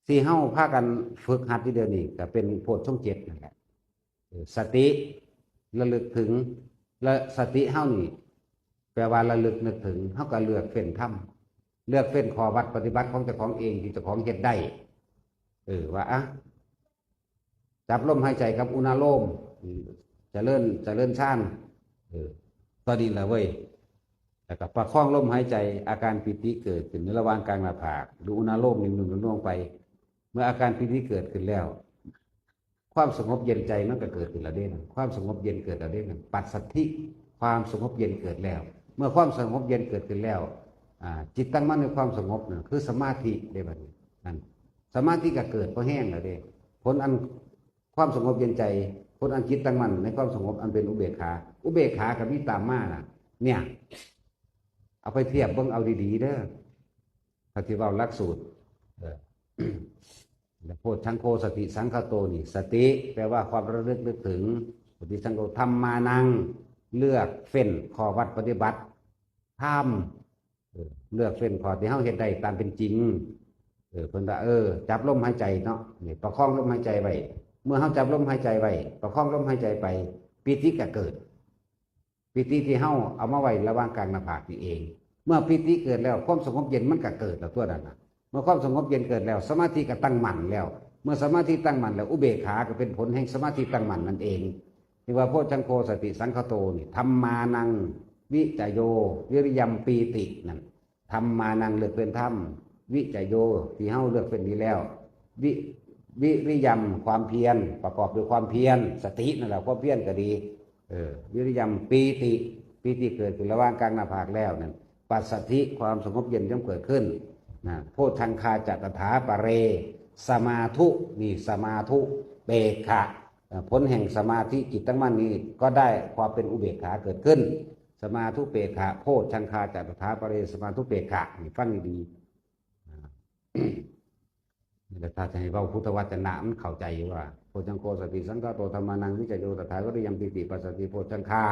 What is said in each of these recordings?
ที่เฮาพากันฝึกหัดที่เดียวนี้ก็เป็นโพชฌงค์เจ็ดนั่นแหละสติระลึกถึงและสติเฮานี่แปลว่าระลึกนึกถึงเฮาก็เลือกเฟ้นทำเลือกเฟ้นข้อวัดปฏิบัติของเจ้าของเองที่เจ้าของเฮ็ดได้ว่าจับลมหายใจกับอุณาโลมเจริญฌานตอนนี้แหละเว้ยแล้วก็ประคองลมหายใจอาการปิติเกิดขึ้นในระหว่างกลางหน้าผากดูอุณาโลมนิ่งๆลงไปเมื่ออาการปิติเกิดขึ้นแล้วความสงบเย็นใจมันก็เกิดขึ้นแล้วเด้นะความสงบเย็นเกิดแล้วเด้นะปัสสัทธิความสงบเย็นเกิดแล้วเมื่อความสงบเย็นเกิดขึ้นแล้วจิตตั้งมั่นในความสงบนั่นคือสมาธิได้บัดนี้นั่นสมาธิก็เกิดเพราะแห้งแล้วเด้ผลอันความสงบเย็นใจผลอันจิตตั้งมั่นในความสงบอันเป็นอุเบกขากับวิตามมาน่ะเนี่ยเอาไปเทียบเบิ่งเอาดีๆเด้อถ้าที่ว่าหลักสูตรโพชฌังโฆสติสังคโตนี่สติแปลว่าความระลึกนึกถึงสติสังโฆธรรมานังเลือกเฟ้นข้อวัดปฏิบัติทำเลือกเฟ้นข้อที่เฮาเฮ็ดได้ตามเป็นจริงเพิ่นว่าจับลมหายใจเนาะนี่ประคองลมหายใจไว้เมื่อเฮาจับลมหายใจไว้ประคองลมหายใจไปปิติก็เกิดปิติที่เฮาเอามาไว้ระหว่างกลางหน้าผากนี่เองเมื่อปิติเกิดแล้วความสงบเย็นมันก็เกิดแล้วตัวนั้นน่ะเมื่อความสงบเย็นเกิดแล้วสมาธิก็ตั้งมั่นแล้วเมื่อสมาธิตั้งมั่นแล้วอุเบกขาก็เป็นผลแห่งสมาธิตั้งมั่นนั่นเองที่ว่าโพชฌังโฆสติสังคโตนี่ธัมมานังวิจโยวิริยัมปีตินั่นธัมมานังเลือกเป็นธรรมวิจโยที่เฮาเลือกเป็นนี้แล้ววิริยัมความเพียรประกอบด้วยความเพียรสตินั่นแหละความเพียรก็ดีวิริยัมปีติเกิดขึ้นระหว่างกลางหน้าผากแล้วนั่นปัสสัทธิความสงบเย็นย่อมเกิดขึ้นโพชฌังคาจัตถาปเรสมาธุนี่สมาธุเบกขะผลแห่งสมาธิจิตตั้งมั่นนี้ก็ได้ความเป็นอุเบกขาเกิดขึ้นสมาธุเบกขะโพชฌังคาจัตถาปเรสมาธุเบกขะนี่ฟังดีนี่แหละถ้าจะให้เว้าพุทธวจนะมันเข้าใจว่าโพชฌังโฆสติสังฆโตธัมมานังวิจโยตถาวิริยัมปิติปัสสัทธิโพชฌังคา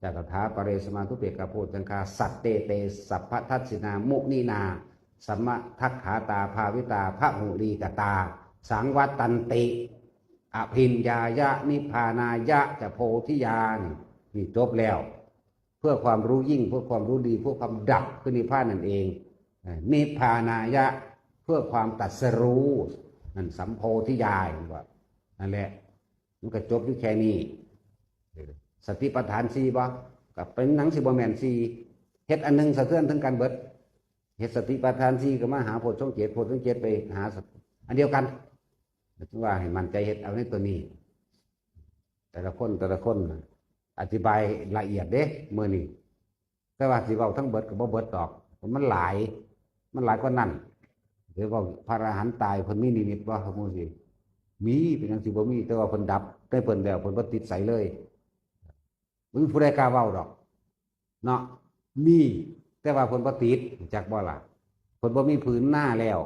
จัตถาปเรสมาธุเบกขะโพชฌังคาสัตเตเตสัพพทัสสินามุนีนาสัมมทัคขาตาภาวิตาพระหูลีกตาสังวัตตันติอภิญญายะนิพพานายะจะโพธิญาณนี่จบแล้วเพื่อความรู้ยิ่งเพื่อความรู้ดีเพื่อความดับคือนิพพานนั่นเองนิพพานายะเพื่อความตรัสรู้นั่นสัมโพธิญาณว่านั่นแหละมันก็จบอยู่แค่นี้สติปัฏฐานสี่บ่กับเป็นหนังสิบ่แม่นสี่เฮ็ดอันนึงสะเทือนถึงกันเบิดเหตุสติปัฏฐานสี่ก็มาหาโพชฌงค์เจ็ดโพชฌงค์เจ็ดไปหาอันเดียวกันถึงว่าให้มันใจเฮ็ดเอาในตัวนี้แต่ละคนอธิบายละเอียดเด้มื้อนี้แต่ว่าสิเว้าทั้งเบิดก็บ่เบิดดอกมันหลายกว่านั้นหรือว่าพระอรหันต์ตายเพิ่นมีนิมิตบ่ครับมื้อสิมีเป็นจังสิบ่มีแต่ว่าเพิ่นดับได้เพิ่นแล้วเพิ่นบ่ติดใสเลยบ่มีผู้ใดกล้าเว้าดอกเนาะมีแต่ว่าเพิ่นบ่ติดจักบ่ล่ะเพิ่นบ่มีผืนหน้าแล้ว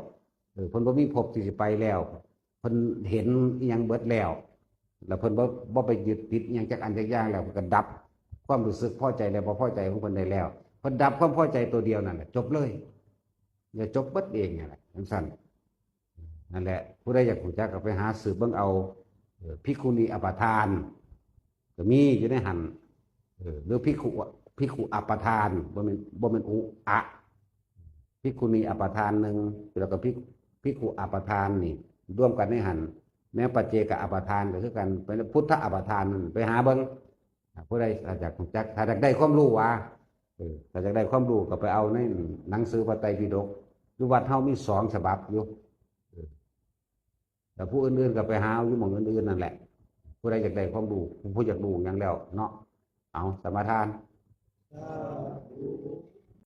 เพิ่นบ่มีภพที่สิไปแล้วเพิ่นเห็นอีหยังเบิดแล้วเพิ่นบ่ไปยึดติดอีหยังจักอันจักอย่างแล้วเพิ่นก็ดับความรู้สึกพอใจและบ่พอใจของเพิ่นได้แล้วเพิ่นดับความพอใจตัวเดียวนั่นแหละจบเลยอย่าจบเบิดเองนั่นแหละจังซั่นนั่นแหละผู้ใดอยากรู้จักก็ไปหาสืบเบิ่งเอาภิกขุณีอัปทานก็มีอยู่ในหันหรือภิกขุอัปทานบ่แม่นอุอะภิกขุณีอัปทานหนึ่งแล้วก็ภิกขุอัปทานนี่ร่วมกันในหันแม้ปัจเจกอัปทานก็คือกันเป็นพุทธอัปทานไปหาเบิ่งผู้ใดอยากรู้จักถ้าอยากได้ความรู้ว่าถ้าอยากได้ความรู้ก็ไปเอาในหนังสือพระไตรปิฎกอยู่วัดเฮามี2 ฉบับอยู่แต่ผู้อื่นๆก็ไปหาอยู่หม่องอื่นๆนั่นแหละผู้ใดอยากได้ความรู้ผู้อยากรู้อย่างแล้วเนาะเอาสมาทาน